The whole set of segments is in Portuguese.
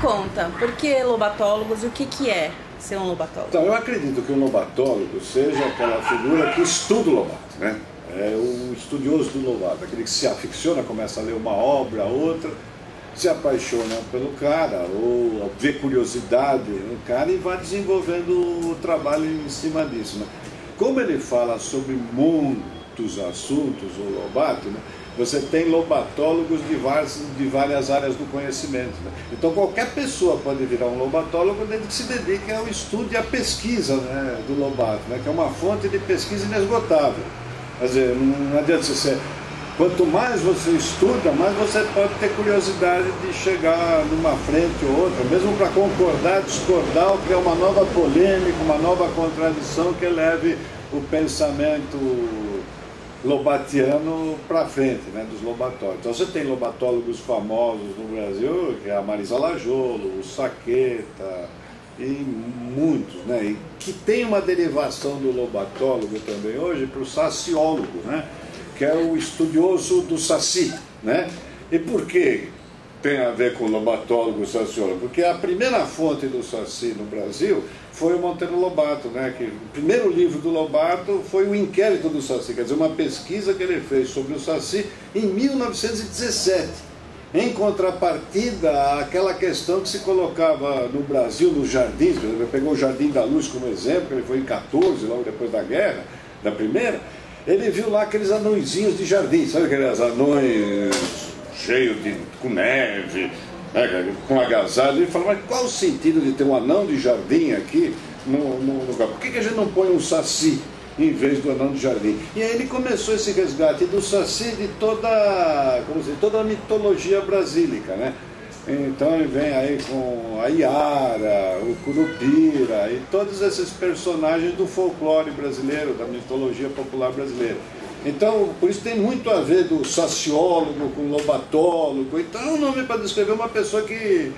conta, por que lobatólogos e o que é ser um lobatólogo? Então, eu acredito que um lobatólogo seja aquela figura que estuda o lobato, né? É o estudioso do lobato, aquele que se aficiona, começa a ler uma obra, outra, se apaixona pelo cara, ou vê curiosidade no cara e vai desenvolvendo o trabalho em cima disso, né? Como ele fala sobre muitos assuntos, o lobato, né? Você tem lobatólogos de várias áreas do conhecimento, né? Então qualquer pessoa pode virar um lobatólogo desde que se dedique ao estudo e à pesquisa, né, do lobato, né, que é uma fonte de pesquisa inesgotável. Quer dizer, não adianta você... Quanto mais você estuda, mais você pode ter curiosidade de chegar numa frente ou outra, mesmo para concordar, discordar, ou criar uma nova polêmica, uma nova contradição que leve o pensamento lobatiano para frente, né, dos lobatólogos. Então você tem lobatólogos famosos no Brasil, que é a Marisa Lajolo, o Saqueta e muitos, né, e que tem uma derivação do lobatólogo também hoje para o saciólogo, né, que é o estudioso do saci, né? E por que tem a ver com lobatólogo e sociólogo? Porque a primeira fonte do saci no Brasil foi o Monteiro Lobato, né? Que o primeiro livro do Lobato foi o Inquérito do Saci, quer dizer, uma pesquisa que ele fez sobre o saci em 1917. Em contrapartida àquela questão que se colocava no Brasil, nos jardins, ele pegou o Jardim da Luz como exemplo, ele foi em 14, logo depois da guerra, da primeira. Ele viu lá aqueles anõezinhos de jardim, sabe aqueles anões cheios com neve, né, com agasalho. Ele falou, mas qual o sentido de ter um anão de jardim aqui no lugar? Por que a gente não põe um saci em vez do anão de jardim? E aí ele começou esse resgate do saci de toda a mitologia brasílica, né? Então ele vem aí com a Iara, o Curupira e todos esses personagens do folclore brasileiro, da mitologia popular brasileira. Então, por isso tem muito a ver do saciólogo com lobatólogo. Então é um nome para descrever uma pessoa que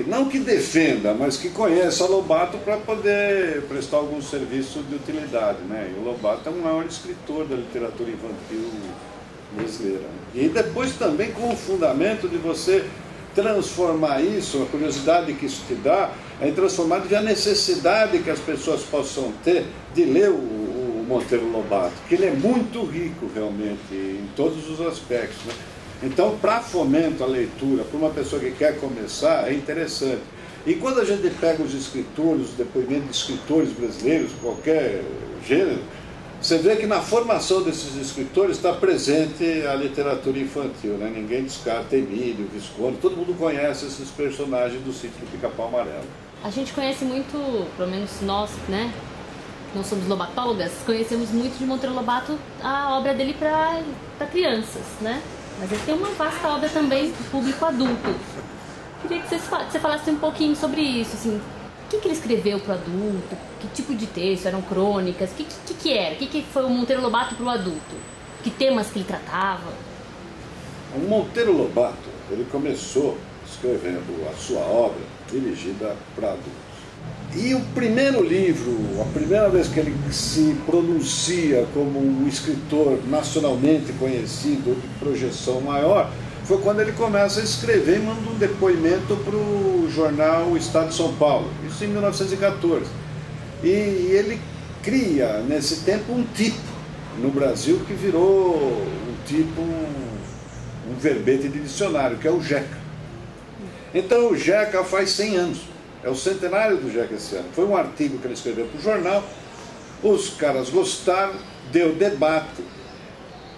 não que defenda, mas que conheça o Lobato para poder prestar algum serviço de utilidade, né? E o Lobato é o maior escritor da literatura infantil brasileira. E depois também com o fundamento de você transformar isso, a curiosidade que isso te dá, é transformar de a necessidade que as pessoas possam ter de ler o Monteiro Lobato, que ele é muito rico realmente em todos os aspectos, né? Então, para fomento à leitura, para uma pessoa que quer começar, é interessante. E quando a gente pega os escritores, os depoimentos de escritores brasileiros, qualquer gênero, você vê que na formação desses escritores está presente a literatura infantil, né? Ninguém descarta Emílio, Visconde, todo mundo conhece esses personagens do Sítio do Pica-Pau Amarelo. A gente conhece muito, pelo menos nós, né? Não somos lobatólogas, conhecemos muito de Monteiro Lobato, a obra dele para crianças, né? Mas ele tem uma vasta obra também para o público adulto. Queria que você falasse um pouquinho sobre isso, assim. O que ele escreveu para o adulto? Que tipo de texto? Eram crônicas? O que era? O que foi o Monteiro Lobato para o adulto? Que temas que ele tratava? O Monteiro Lobato, ele começou escrevendo a sua obra dirigida para adultos. E o primeiro livro, a primeira vez que ele se pronuncia como um escritor nacionalmente conhecido, de projeção maior, foi quando ele começa a escrever e manda um depoimento para o jornal Estado de São Paulo, isso em 1914. E ele cria, nesse tempo, um tipo no Brasil que virou um tipo, um verbete de dicionário, que é o Jeca. Então o Jeca faz 100 anos, é o centenário do Jeca esse ano. Foi um artigo que ele escreveu para o jornal, os caras gostaram, deu debate.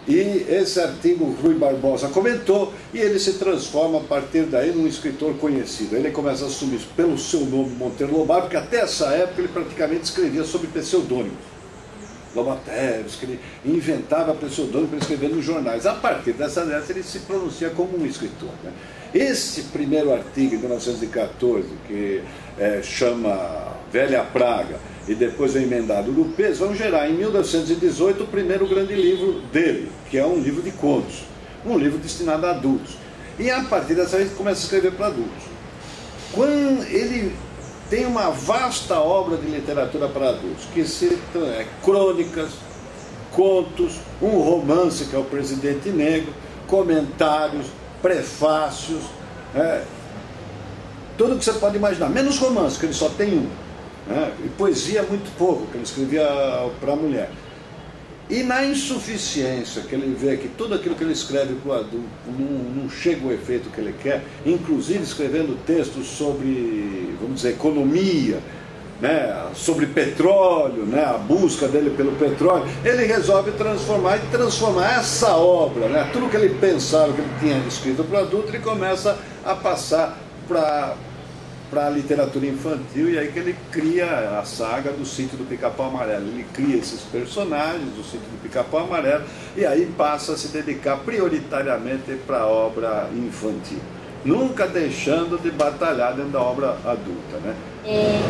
E esse artigo Rui Barbosa comentou e ele se transforma a partir daí num escritor conhecido. Ele começa a assumir pelo seu nome Monteiro Lobato, porque até essa época ele praticamente escrevia sob pseudônimos. Lobateros, que ele inventava pseudônimos para escrever nos jornais. A partir dessa data ele se pronuncia como um escritor, né? Esse primeiro artigo de 1914, que chama Velha Praga, e depois vem emendado do Peso, vão gerar em 1918 o primeiro grande livro dele, que é um livro de contos, um livro destinado a adultos. E a partir dessa vez ele começa a escrever para adultos. Quando ele tem uma vasta obra de literatura para adultos, que crônicas, contos, um romance que é o Presidente Negro, comentários, prefácios, tudo que você pode imaginar, menos romance, que ele só tem um, né? E poesia muito pouco, que ele escrevia para a mulher. E na insuficiência que ele vê que tudo aquilo que ele escreve para o adulto não chega ao efeito que ele quer, inclusive escrevendo textos sobre, vamos dizer, economia, né, sobre petróleo, né, a busca dele pelo petróleo, ele resolve transformar essa obra, né, tudo que ele pensava que ele tinha escrito para o adulto, ele começa a passar para a literatura infantil, e aí que ele cria a saga do Sítio do Pica-Pau Amarelo. Ele cria esses personagens do Sítio do Pica-Pau Amarelo e aí passa a se dedicar prioritariamente para a obra infantil, nunca deixando de batalhar dentro da obra adulta, né?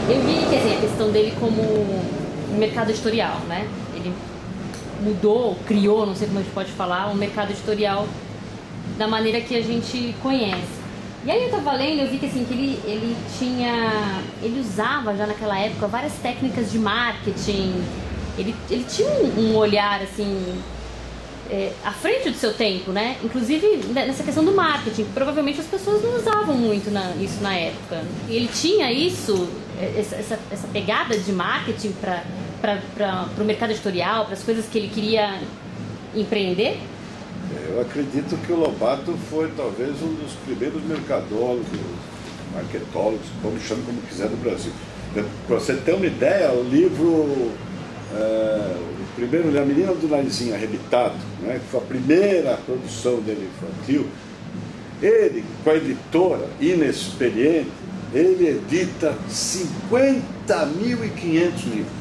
Eu vi, quer dizer, a questão dele como um mercado editorial, né? Ele mudou, criou, não sei como a gente pode falar, um mercado editorial da maneira que a gente conhece. E aí eu tava lendo, eu vi que assim, que ele usava já naquela época várias técnicas de marketing. Ele tinha um olhar assim, à frente do seu tempo, né? Inclusive nessa questão do marketing, que provavelmente as pessoas não usavam muito isso na época. E ele tinha isso, essa pegada de marketing para o mercado editorial, para as coisas que ele queria empreender. Eu acredito que o Lobato foi talvez um dos primeiros mercadólogos, marketólogos, como chame como quiser, do Brasil. Para você ter uma ideia, o livro, o primeiro, A Menina do Narizinho Arrebitado, né, que foi a primeira produção dele infantil, ele, com a editora inexperiente, ele edita 50.500 livros.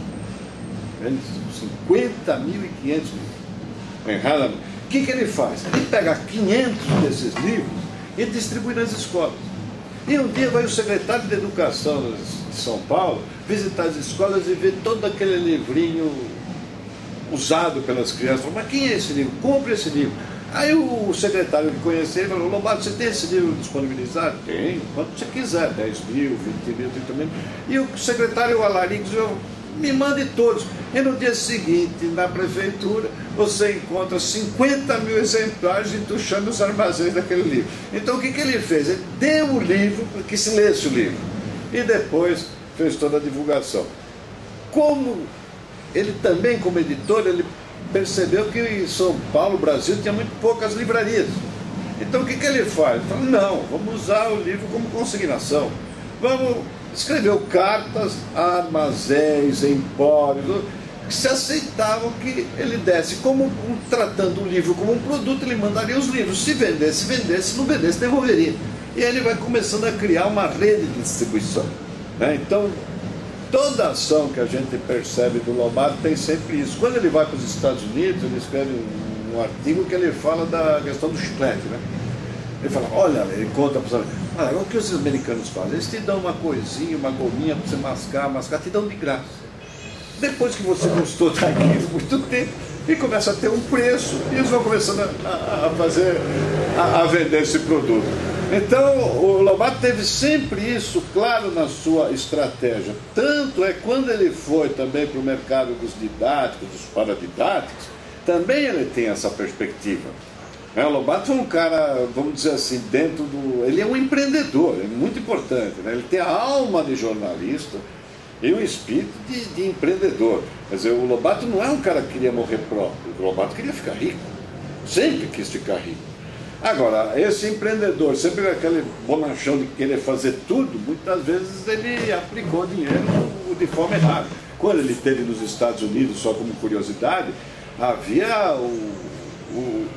50.500 livros. Erradamente. O que ele faz? Ele pega 500 desses livros e distribui nas escolas. E um dia vai o secretário de Educação de São Paulo visitar as escolas e ver todo aquele livrinho usado pelas crianças. Fala, mas quem é esse livro? Compre esse livro. Aí o secretário que conhecia, ele falou, Lobato, você tem esse livro disponibilizado? Tenho, quanto você quiser, 10 mil, 20 mil, 30 mil. E o secretário Alarim disse, me mande todos. E no dia seguinte, na prefeitura, você encontra 50.000 exemplares entuchando os armazéns daquele livro. Então o que ele fez? Ele deu o livro para que se lesse o livro. E depois fez toda a divulgação. Como ele também, como editor, ele percebeu que em São Paulo, Brasil, tinha muito poucas livrarias. Então o que ele faz? Ele fala, não, vamos usar o livro como consignação. Escreveu cartas a armazéns, empórios, que se aceitavam que ele desse, tratando o livro como um produto, ele mandaria os livros. Se vendesse, vendesse, não vendesse, devolveria. E aí ele vai começando a criar uma rede de distribuição, né? Então, toda ação que a gente percebe do Lobato tem sempre isso. Quando ele vai para os Estados Unidos, ele escreve um artigo que ele fala da questão do chiclete, né? Ele fala, olha, ele conta para os o que os americanos fazem? Eles te dão uma coisinha, uma gominha para você mascar, te dão de graça. Depois que você gostou daquilo muito tempo, e começa a ter um preço, e eles vão começando a vender esse produto. Então, o Lobato teve sempre isso claro na sua estratégia. Tanto é quando ele foi também para o mercado dos didáticos, dos paradidáticos, também ele tem essa perspectiva. O Lobato foi um cara, vamos dizer assim, ele é um empreendedor, é muito importante, né? Ele tem a alma de jornalista e o espírito de empreendedor. Quer dizer, o Lobato não é um cara que queria morrer próprio, o Lobato queria ficar rico, sempre quis ficar rico. Agora, esse empreendedor, sempre com aquele bonachão de querer fazer tudo, muitas vezes ele aplicou dinheiro de forma errada. Quando ele esteve nos Estados Unidos, só como curiosidade, havia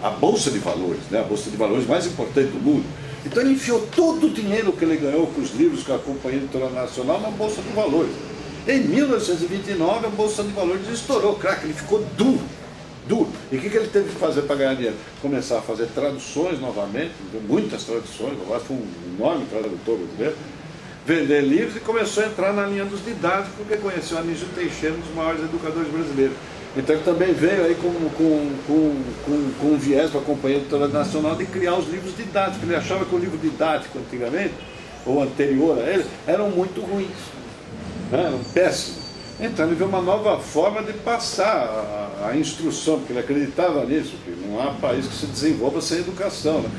a Bolsa de Valores, né? A Bolsa de Valores mais importante do mundo. Então ele enfiou todo o dinheiro que ele ganhou com os livros com a Companhia Editora Nacional na Bolsa de Valores. Em 1929 a Bolsa de Valores estourou, craque, ele ficou duro. E o que ele teve que fazer para ganhar dinheiro? Começar a fazer traduções novamente, muitas traduções, o Lobato foi um enorme tradutor brasileiro, vender livros e começou a entrar na linha dos didáticos, porque conheceu Anísio Teixeira, um dos maiores educadores brasileiros. Então ele também veio aí com um viés para a Companhia Editora Nacional de criar os livros didáticos. Ele achava que o livro didático antigamente, ou anterior a ele, eram muito ruins, né? Eram péssimos. Então ele viu uma nova forma de passar a instrução, porque ele acreditava nisso, que não há país que se desenvolva sem educação, né?